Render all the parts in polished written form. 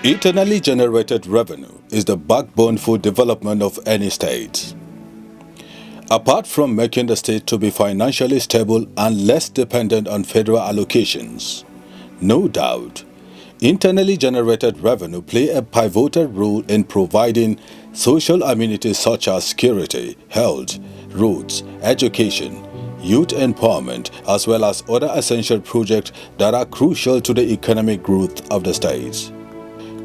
Internally generated revenue is the backbone for development of any state. Apart from making the state to be financially stable and less dependent on federal allocations, no doubt, internally generated revenue play a pivotal role in providing social amenities such as security, health, roads, education, youth empowerment, as well as other essential projects that are crucial to the economic growth of the state.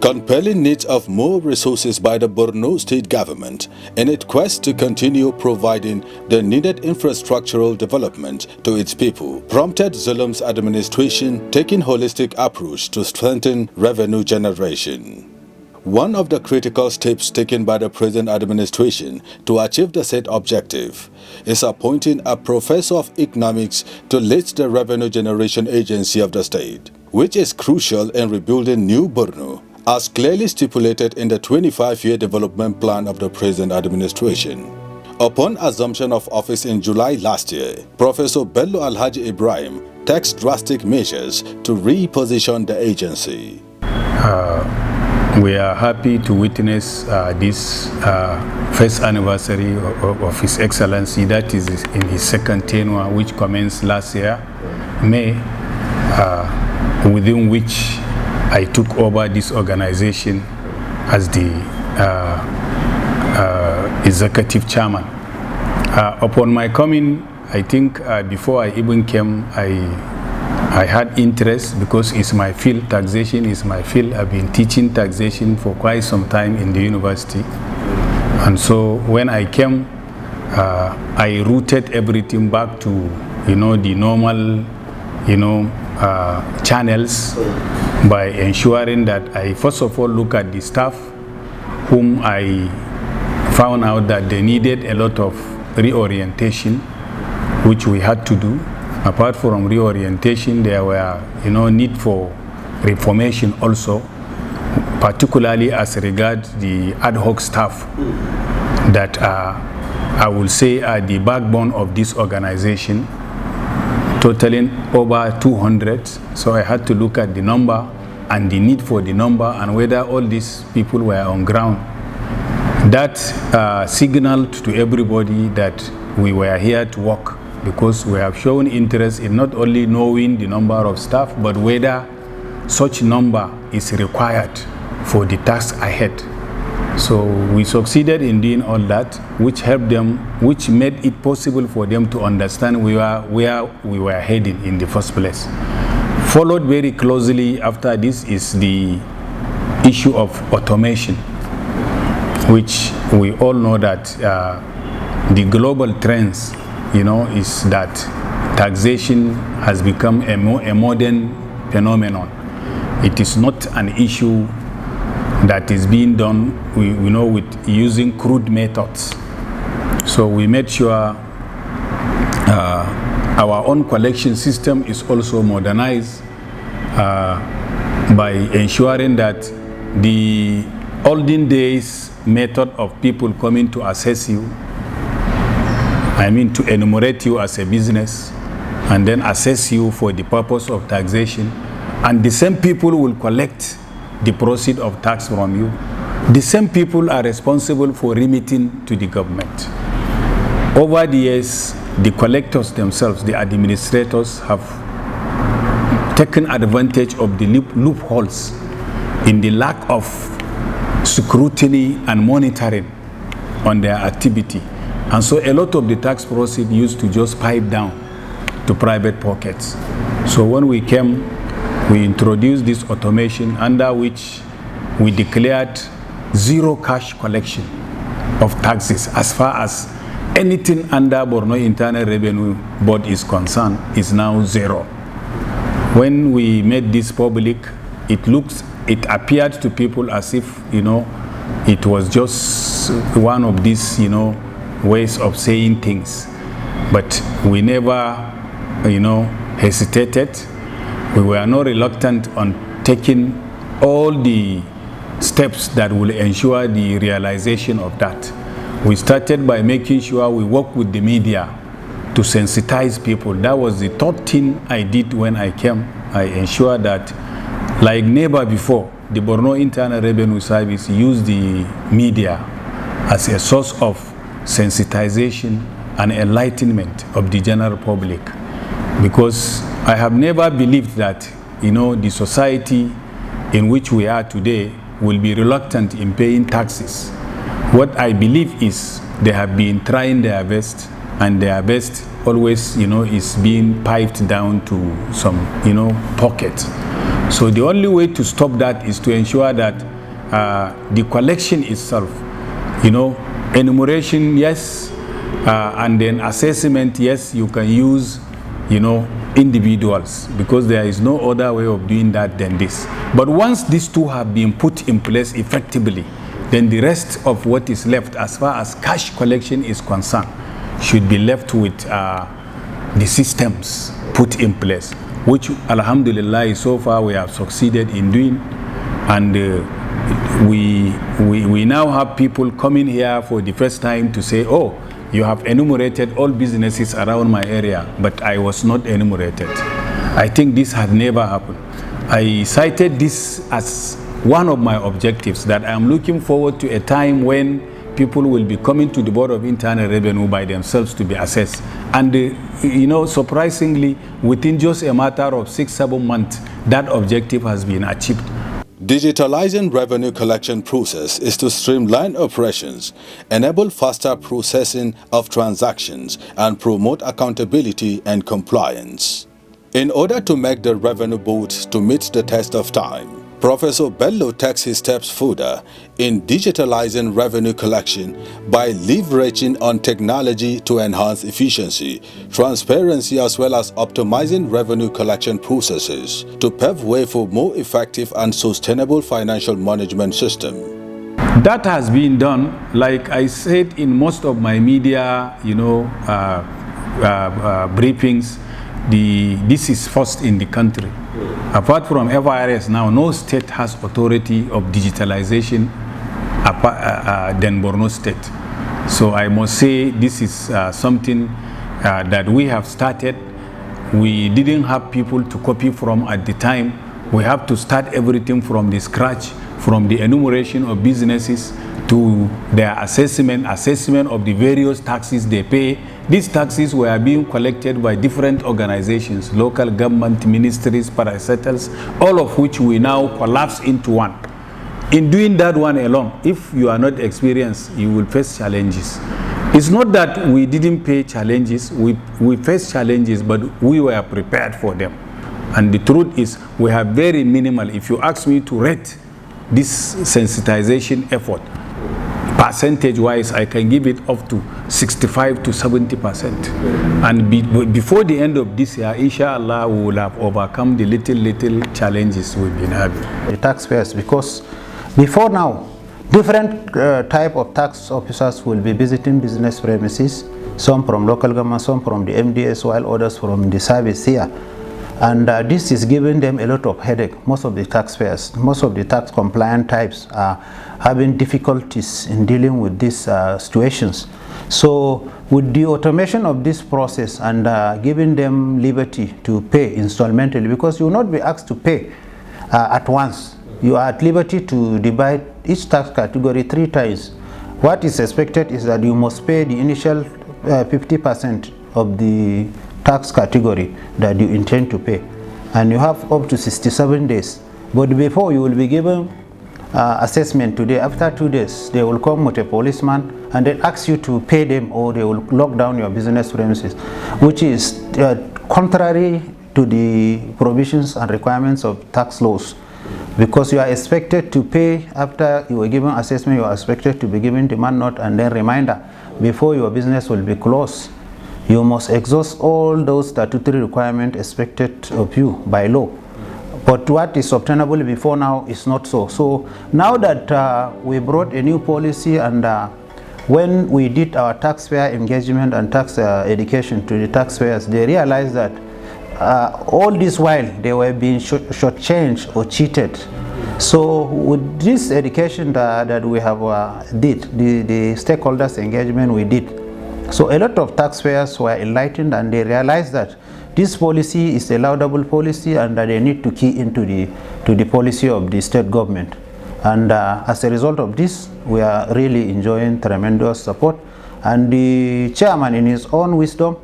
Compelling needs of more resources by the Borno State government in its quest to continue providing the needed infrastructural development to its people prompted ZULUM'S administration taking holistic approach to strengthen revenue generation. One of the critical steps taken by the present administration to achieve the said objective is appointing a professor of economics to lead the revenue generation agency of the state, which is crucial in rebuilding New Borno, as clearly stipulated in the 25-year development plan of the present administration. Upon assumption of office in July last year, Professor Bello Alhaji Ibrahim takes drastic measures to reposition the agency. We are happy to witness this first anniversary of His Excellency, that is in his second tenure, which commenced last year, May, within which I took over this organization as the executive chairman. Upon my coming, I think before I even came, I had interest because it's my field, taxation is my field. I've been teaching taxation for quite some time in the university. And so when I came, I routed everything back to, the normal, channels by ensuring that I first of all look at the staff whom I found out that they needed a lot of reorientation, which we had to do. Apart from reorientation, there were, need for reformation also, particularly as regards the ad hoc staff that I will say are the backbone of this organization, totaling over 200. So I had to look at the number and the need for the number and whether all these people were on ground. That signaled to everybody that we were here to work, because we have shown interest in not only knowing the number of staff, but whether such number is required for the task ahead. So we succeeded in doing all that, which helped them, which made it possible for them to understand where we were heading in the first place. Followed very closely after this is the issue of automation, which we all know that the global trends is that taxation has become a modern phenomenon. It is not an issue that is being done, with using crude methods. So we made sure our own collection system is also modernized by ensuring that the olden days method of people coming to assess you, to enumerate you as a business and then assess you for the purpose of taxation, and the same people will collect the proceeds of tax from you. The same people are responsible for remitting to the government. Over the years, the collectors themselves, the administrators, have taken advantage of the loopholes in the lack of scrutiny and monitoring on their activity. And so a lot of the tax proceeds used to just pipe down to private pockets. So when we came, we introduced this automation under which we declared zero cash collection of taxes as far as anything under Borno Internal Revenue Board is concerned is now zero. When we made this public, it appeared to people as if, it was just one of these, ways of saying things. But we never, hesitated. We were not reluctant on taking all the steps that will ensure the realization of that. We started by making sure we work with the media to sensitize people. That was the third thing I did when I came. I ensured that Like never before, the Borno Internal Revenue Service used the media as a source of sensitization and enlightenment of the general public, because I have never believed that, the society in which we are today will be reluctant in paying taxes. What I believe is they have been trying their best, and their best always, is being piped down to some, pocket. So the only way to stop that is to ensure that the collection itself, enumeration, yes, and then assessment, yes, you can use, individuals, because there is no other way of doing that than this. But once these two have been put in place effectively, then the rest of what is left as far as cash collection is concerned should be left with the systems put in place, which alhamdulillah so far we have succeeded in doing. And we now have people coming here for the first time to say, oh, you have enumerated all businesses around my area, but I was not enumerated. I think this had never happened. I cited this as one of my objectives, that I am looking forward to a time when people will be coming to the Board of Internal Revenue by themselves to be assessed. And, surprisingly, within just a matter of 6-7 months, that objective has been achieved. Digitalizing revenue collection process is to streamline operations, enable faster processing of transactions, and promote accountability and compliance. In order to make the revenue board to meet the test of time, Professor Bello takes his steps further in digitalizing revenue collection by leveraging on technology to enhance efficiency, transparency, as well as optimizing revenue collection processes to pave way for more effective and sustainable financial management system. That has been done, like I said in most of my media, briefings. This is first in the country. Apart from FIRS now, no state has authority of digitalization than Borno State. So I must say this is something that we have started. We didn't have people to copy from at the time. We have to start everything from the scratch, from the enumeration of businesses to their assessment of the various taxes they pay. These taxes were being collected by different organizations, local government, ministries, parastatals, all of which we now collapse into one. In doing that one alone, if you are not experienced, you will face challenges. It's not that we didn't pay challenges, we faced challenges, but we were prepared for them. And the truth is, we have very minimal. If you ask me to rate this sensitization effort, percentage-wise, I can give it up to 65 to 70%. And before the end of this year, inshallah, we will have overcome the little challenges we've been having. The taxpayers, because before now, different type of tax officers will be visiting business premises, some from local government, some from the MDS, while others from the service here. And this is giving them a lot of headache. Most of the taxpayers, most of the tax compliant types are having difficulties in dealing with these situations. So with the automation of this process and giving them liberty to pay installmentally, because you will not be asked to pay at once. You are at liberty to divide each tax category 3 times. What is expected is that you must pay the initial 50% of the tax category that you intend to pay, and you have up to 67 days. But before, you will be given assessment today. After 2 days, they will come with a policeman and then ask you to pay them, or they will lock down your business premises, which is contrary to the provisions and requirements of tax laws, because you are expected to pay after you are given assessment. You are expected to be given demand note and then reminder before your business will be closed. You must exhaust all those statutory requirements expected of you by law. But what is obtainable before now is not so. So now that we brought a new policy, and when we did our taxpayer engagement and tax education to the taxpayers, they realized that all this while they were being shortchanged or cheated. So with this education that we have did, the stakeholders engagement we did, so a lot of taxpayers were enlightened, and they realized that this policy is a laudable policy, and they need to key into the policy of the state government. And as a result of this, we are really enjoying tremendous support. And the chairman, in his own wisdom,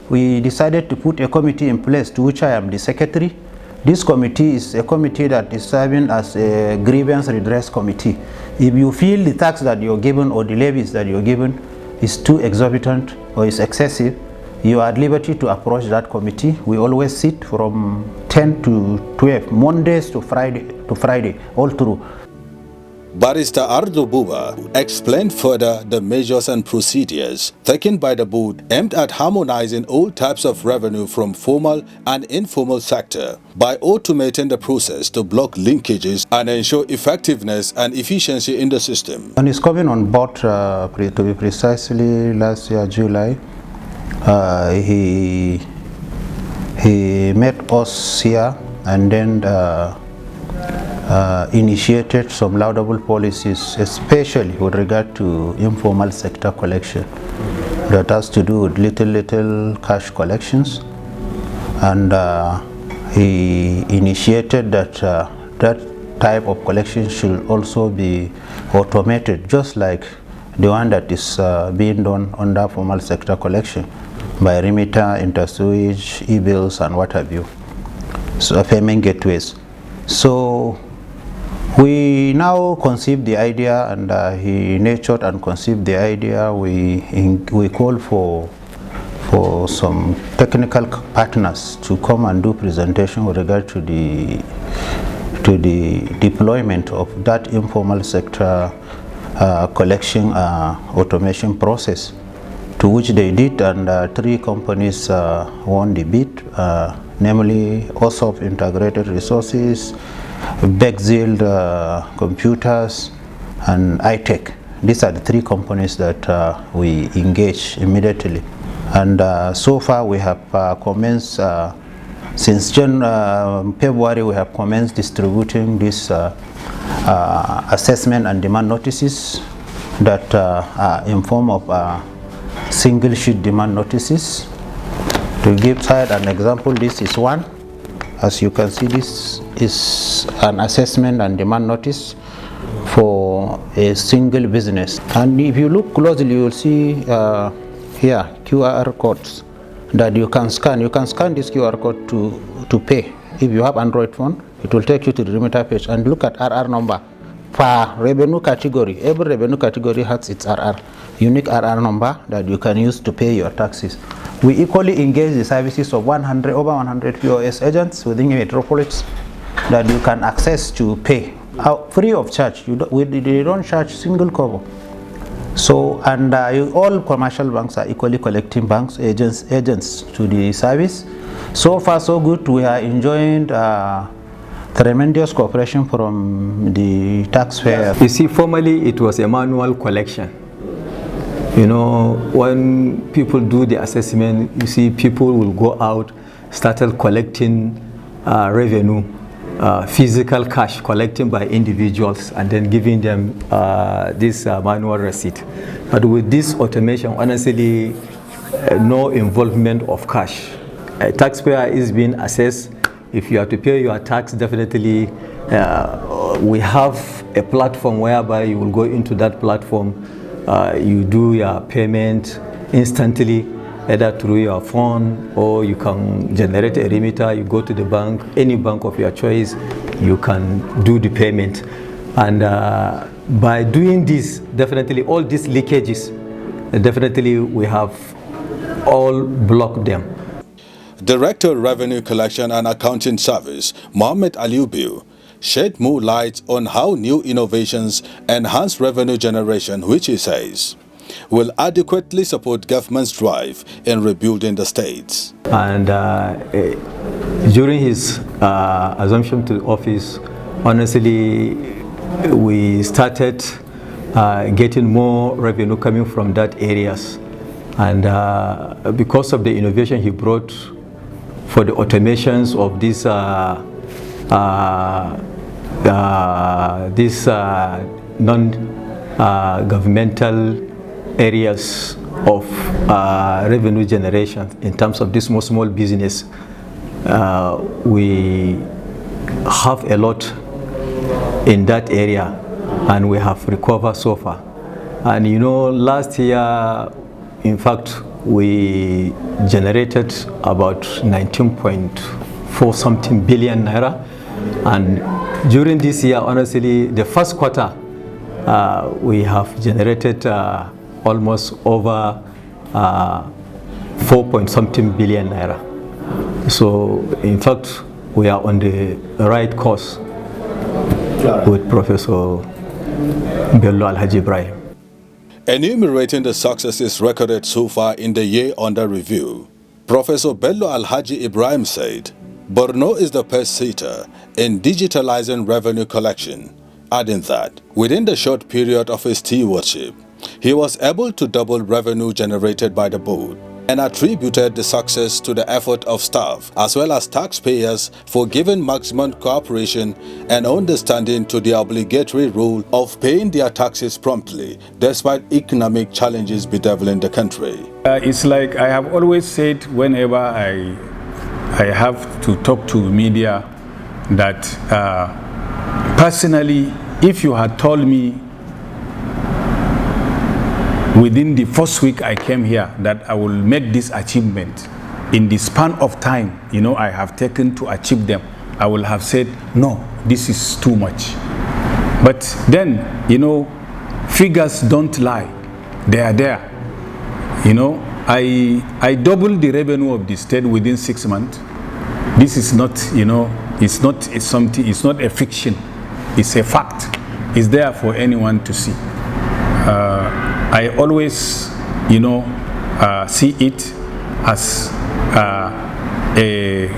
we decided to put a committee in place, to which I am the secretary. This committee is a committee that is serving as a grievance redress committee. If you feel the tax that you're given or the levies that you're given is too exorbitant or is excessive, you are at liberty to approach that committee. We always sit from 10 to 12, Mondays to Friday, all through. Barrister Ardo Buba explained further the measures and procedures taken by the board aimed at harmonizing all types of revenue from formal and informal sector by automating the process to block linkages and ensure effectiveness and efficiency in the system. And he's coming on board, to be precisely last year, July. He met us here and then initiated some laudable policies, especially with regard to informal sector collection that has to do with little cash collections. And he initiated that that type of collection should also be automated, just like the one that is being done under formal sector collection by remitter, intersewage, e-bills, and what have you, so payment gateways. So we now conceived the idea, and he nurtured and conceived the idea. We call for some technical partners to come and do presentation with regard to the deployment of that informal sector collection automation process, to which they did, and 3 companies won the bid, namely OSOP Integrated Resources, Bexil Computers, and iTech. These are the 3 companies that we engage immediately. And so far we have commenced, since February, we have commenced distributing this assessment and demand notices that are in form of single sheet demand notices. To give side an example, this is one. As you can see, this is an assessment and demand notice for a single business. And if you look closely, you will see here QR codes that you can scan. You can scan this QR code to pay. If you have Android phone, it will take you to the remitter page, and look at RR number per revenue category. Every revenue category has its RR, unique RR number that you can use to pay your taxes. We equally engage the services of over 100 POS agents within metropolis that you can access to pay free of charge. They don't charge single cover. So, and all commercial banks are equally collecting agents to the service. So far so good. We are enjoying tremendous cooperation from the taxpayer. You see, formerly it was a manual collection. You know, when people do the assessment, you see people will go out, started collecting revenue, physical cash collecting by individuals, and then giving them this manual receipt. But with this automation, honestly, no involvement of cash. A taxpayer is being assessed. If you have to pay your tax, definitely we have a platform whereby you will go into that platform. You do your payment instantly, either through your phone, or you can generate a remitter. You go to the bank, any bank of your choice, you can do the payment. And by doing this, definitely all these leakages, definitely we have all blocked them. Director Revenue Collection and Accounting Service, Mohammed Aliubiu, shed more light on how new innovations enhance revenue generation, which he says will adequately support government's drive in rebuilding the states. And during his assumption to office, honestly, we started getting more revenue coming from that areas. And because of the innovation he brought for the automations of this non-governmental areas of revenue generation in terms of this small business. We have a lot in that area, and we have recovered so far. And you know, last year, in fact, we generated about 19.4 something billion naira, and during this year, honestly, the first quarter, we have generated almost over 4 point something billion naira. So, in fact, we are on the right course with Professor Bello Alhaji Ibrahim. Enumerating the successes recorded so far in the year under review, Professor Bello Alhaji Ibrahim said, Borno is the pace-setter in digitalizing revenue collection, adding that within the short period of his stewardship, he was able to double revenue generated by the board, and attributed the success to the effort of staff as well as taxpayers for giving maximum cooperation and understanding to the obligatory rule of paying their taxes promptly despite economic challenges bedeviling the country. It's like I have always said whenever I have to talk to media that personally, if you had told me within the first week I came here that I will make this achievement in the span of time, you know, I have taken to achieve them, I will have said, no, this is too much. But then, you know, figures don't lie. They are there. You know, I doubled the revenue of the state within 6 months. This is not, you know, it's not a fiction. It's a fact. It's there for anyone to see. I always, you know, see it as a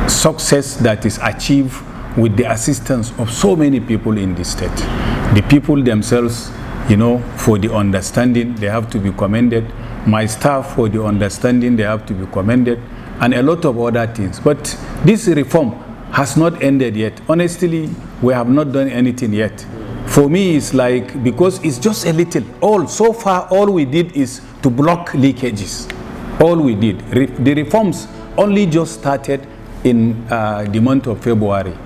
success that is achieved with the assistance of so many people in the state. The people themselves, you know, for the understanding, they have to be commended. My staff, for the understanding, they have to be commended, and a lot of other things. But this reform has not ended yet. Honestly, we have not done anything yet. For me, it's like, because it's just a little. So far, all we did is to block leakages. All we did. The reforms only just started in the month of February.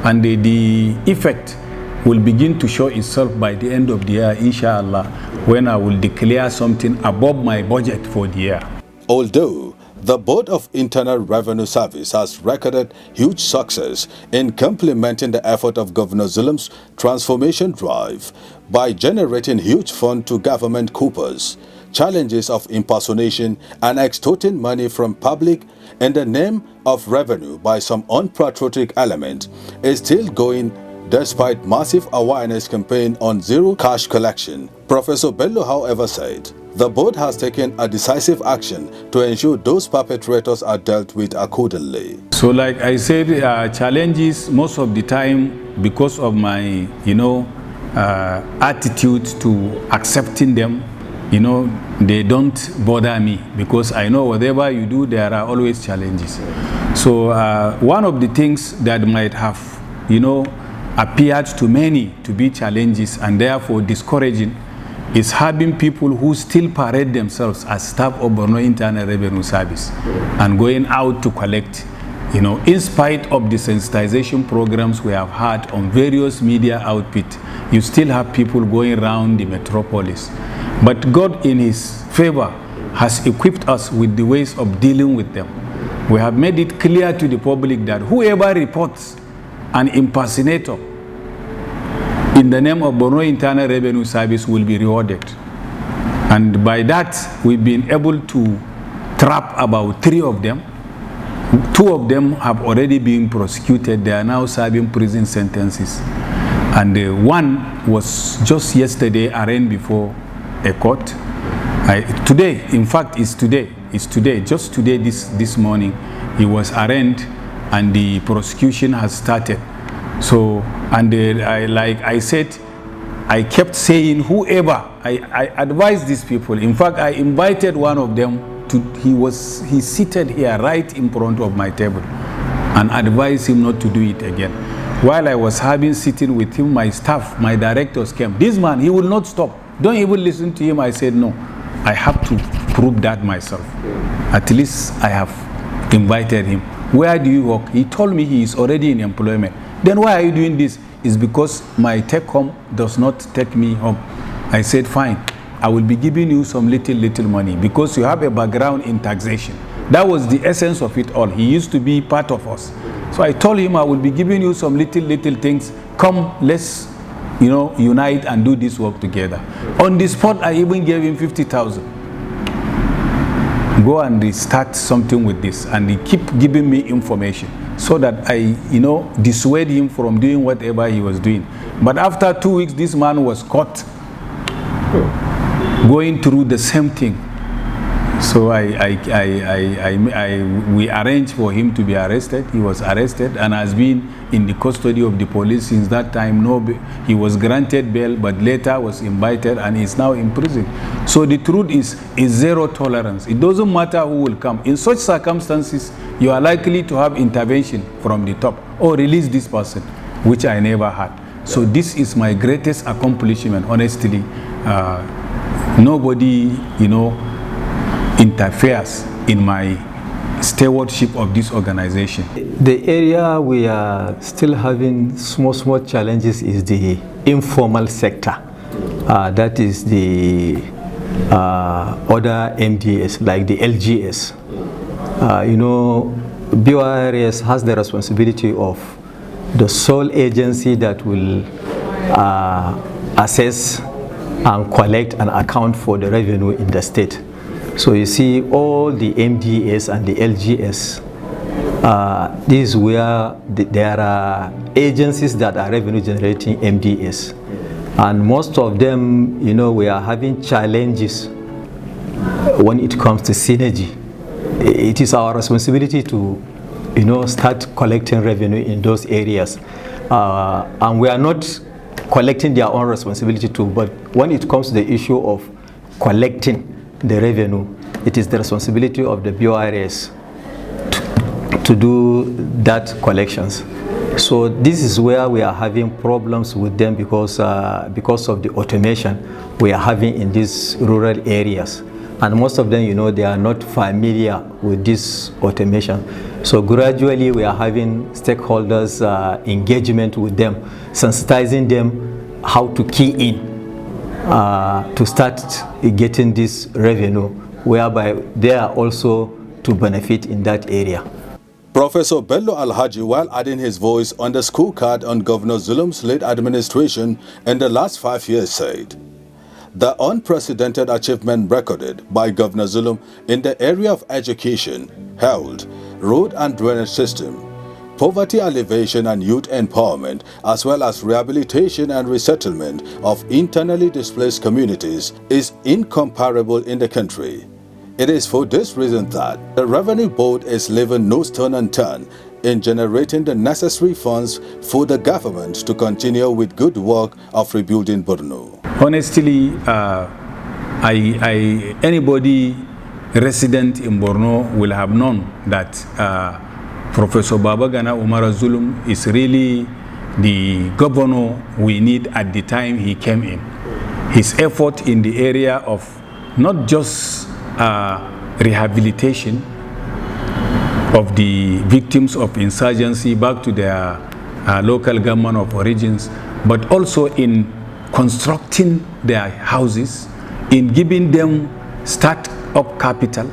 And the effect will begin to show itself by the end of the year, inshallah, when I will declare something above my budget for the year. Although the Board of Internal Revenue Service has recorded huge success in complementing the effort of Governor ZULUM'S transformation drive by generating huge funds to government coopers, challenges of impersonation and extorting money from public in the name of revenue by some unpatriotic element is still going despite massive awareness campaign on zero cash collection. Professor Bello, however, said, the board has taken a decisive action to ensure those perpetrators are dealt with accordingly. So like I said, challenges most of the time, because of my, you know, attitude to accepting them, you know, they don't bother me, because I know whatever you do, there are always challenges. So one of the things that might have, you know, appeared to many to be challenges and therefore discouraging is having people who still parade themselves as staff of Borno Internal Revenue Service and going out to collect, you know, in spite of the sensitization programs we have had on various media output, you still have people going around the metropolis. But God in His favor has equipped us with the ways of dealing with them. We have made it clear to the public that whoever reports an impersonator in the name of Borno Internal Revenue Service will be rewarded. And by that, we've been able to trap about 3 of them. 2 of them have already been prosecuted. They are now serving prison sentences. And one was just yesterday arraigned before a court. Today, in fact, it's today, just today, this morning, he was arraigned and the prosecution has started. So, and like I said, I kept saying, whoever, I advised these people. In fact, I invited one of them to, he seated here right in front of my table, and advised him not to do it again. While I was sitting with him, my staff, my directors came. This man, he will not stop. Don't even listen to him. I said, no. I have to prove that myself. At least I have invited him. Where do you work? He told me he is already in employment. Then why are you doing this? It's because my take home does not take me home. I said, fine, I will be giving you some little money because you have a background in taxation. That was the essence of it all. He used to be part of us. So I told him I will be giving you some little things. Come, let's unite and do this work together. On the spot, I even gave him 50,000. Go and start something with this, and he keep giving me information so that I dissuade him from doing whatever he was doing. But after 2 weeks, this man was caught going through the same thing. So we arranged for him to be arrested. He was arrested and has been in the custody of the police since that time. He was granted bail, but later was invited and is now in prison. So the truth is zero tolerance. It doesn't matter who will come. In such circumstances, you are likely to have intervention from the top or release this person, which I never had. So this is my greatest accomplishment, honestly. Nobody, interferes in my stewardship of this organization. The area we are still having small challenges is the informal sector. That is the other MDS, like the LGS. BORS has the responsibility of the sole agency that will assess and collect and account for the revenue in the state. So you see all the MDS and the LGS, this is where there are agencies that are revenue generating MDS. And most of them, we are having challenges when it comes to synergy. It is our responsibility to, start collecting revenue in those areas. And we are not collecting their own responsibility too, but when it comes to the issue of collecting the revenue, it is the responsibility of the BORS to do that collections. So this is where we are having problems with them because of the automation we are having in these rural areas. And most of them, they are not familiar with this automation. So gradually we are having stakeholders engagement with them, sensitizing them how to key in to start getting this revenue, whereby they are also to benefit in that area. Professor Bello Alhaji, while adding his voice on the scorecard on Governor Zulum's late administration in the last 5 years, said, the unprecedented achievement recorded by Governor Zulum in the area of education, health, road and drainage system, poverty alleviation and youth empowerment, as well as rehabilitation and resettlement of internally displaced communities, is incomparable in the country. It is for this reason that the Revenue Board is leaving no stone unturned in generating the necessary funds for the government to continue with good work of rebuilding Borno. Honestly, anybody resident in Borno will have known that Professor Babagana Umar Zulum is really the governor we need at the time he came in. His effort in the area of not just rehabilitation of the victims of insurgency back to their local government of origins, but also in constructing their houses, in giving them start-up capital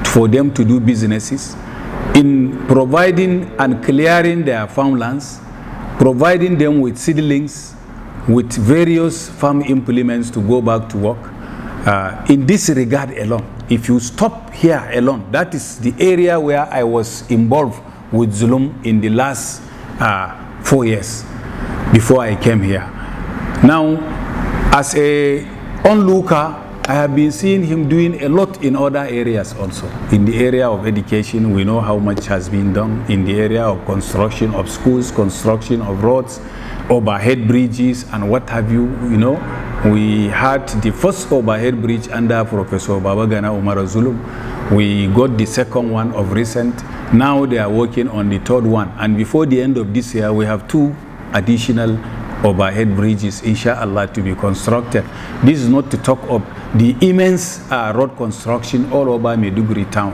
for them to do businesses, in providing and clearing their farmlands, providing them with seedlings, with various farm implements to go back to work. In this regard alone, if you stop here alone, that is the area where I was involved with Zulum in the last 4 years before I came here. Now, as a onlooker, I have been seeing him doing a lot in other areas also. In the area of education, we know how much has been done. In the area of construction of schools, construction of roads, overhead bridges, and what have you, we had the first overhead bridge under Professor Babagana Umar Zulum. We got the second one of recent. Now they are working on the third one. And before the end of this year, we have 2 additional overhead bridges, inshallah, to be constructed. This is not to talk of the immense road construction all over Maiduguri town.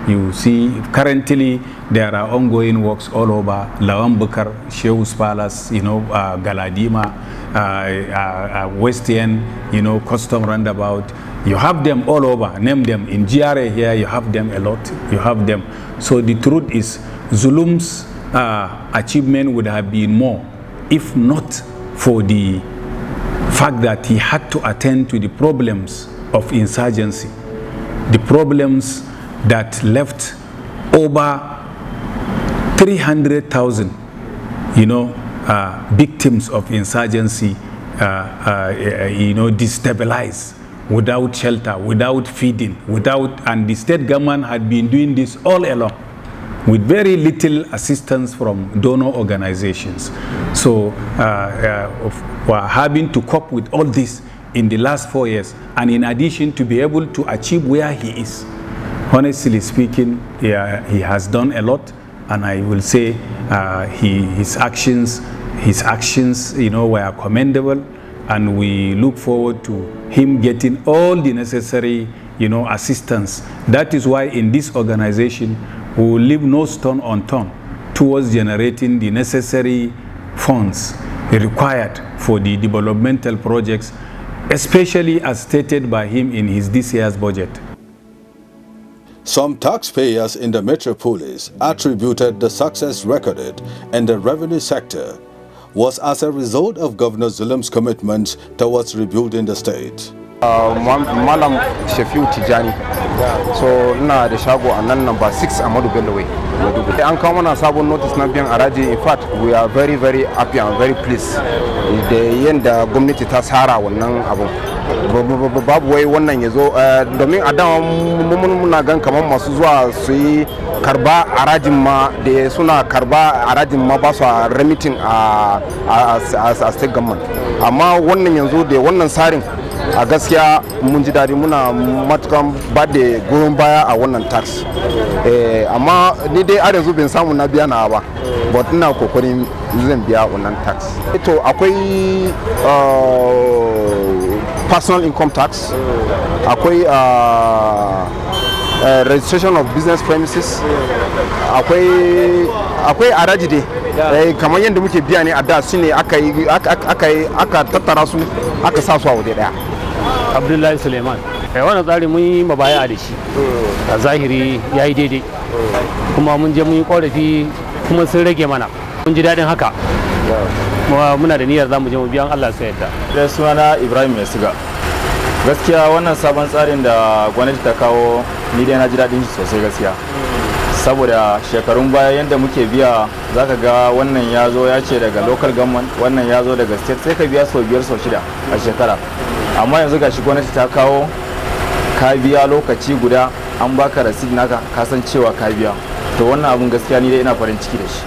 You see, currently there are ongoing works all over Lawan Bukar, Shehus Palace, Galadima, West End, Custom Roundabout. You have them all over. Name them in GRA here. You have them a lot. You have them. So the truth is, ZULUM'S achievement would have been more if not for the fact that he had to attend to the problems of insurgency, the problems that left over 300,000, victims of insurgency, destabilized, without shelter, without feeding, and the state government had been doing this all along, with very little assistance from donor organizations. So we're having to cope with all this in the last 4 years, and in addition to be able to achieve where he is. Honestly speaking, he has done a lot, and I will say his actions, were commendable, and we look forward to him getting all the necessary, assistance. That is why in this organization, we will leave no stone unturned towards generating the necessary funds required for the developmental projects, especially as stated by him in his this year's budget. Some taxpayers in the metropolis attributed the success recorded in the revenue sector was as a result of Governor ZULUM'S commitments towards rebuilding the state. Malam Shafiu Tijani, so ina da shago a nan number 6 Ahmadu Bello Way. An kawo mana sabon notice na biyan haraji. In fact, we are very very happy and very pleased da yanda gwamnati ta tsara wannan abu. Babu wai wannan yazo domin a dama muna gan kamar masu zuwa su yi karba harajin ma da suna karba harajin ma ba su remitting a state government. Amma wannan yanzu da wannan tsarin a gaskiya mun ji dadi, muna matukan ba da goyon baya a wannan tax. Amma ni dai har yanzu ban samu na biya na ba, but ina kokarin zan biya wannan tax. To akwai personal income tax, akwai registration of business premises, akwai haraji dai kamar yadda muke biya ne a da su ne aka tattara su aka sa su a waje daya. Abdullahi Suleiman, wannan tsari mun yi mabaya da shi a zahiri ya yi daidai, kuma mun je mun yi korafi kuma sun rage mana, mun ji daɗin haka. Muna da niyyar zamu je mu biyan Allah sai yadda. Da sunana Ibrahim mai siga. Gaskiya wannan sabon tsarin da gwamnati ta kawo ni dai na ji daɗin shi sosai gaskiya. Saboda shekarun baya yadda muke biya zaka ga wannan ya zo ya ce daga local government, wannan ya zo daga state, sai ka biya sau 5 sau 6 a shekara. Amma yanzu gashi gwamnati ta kawo ka biya lokaci guda, an baka receipt naka ka san cewa ka biya. To wannan abun gaskiya ni dai ina farin ciki da shi.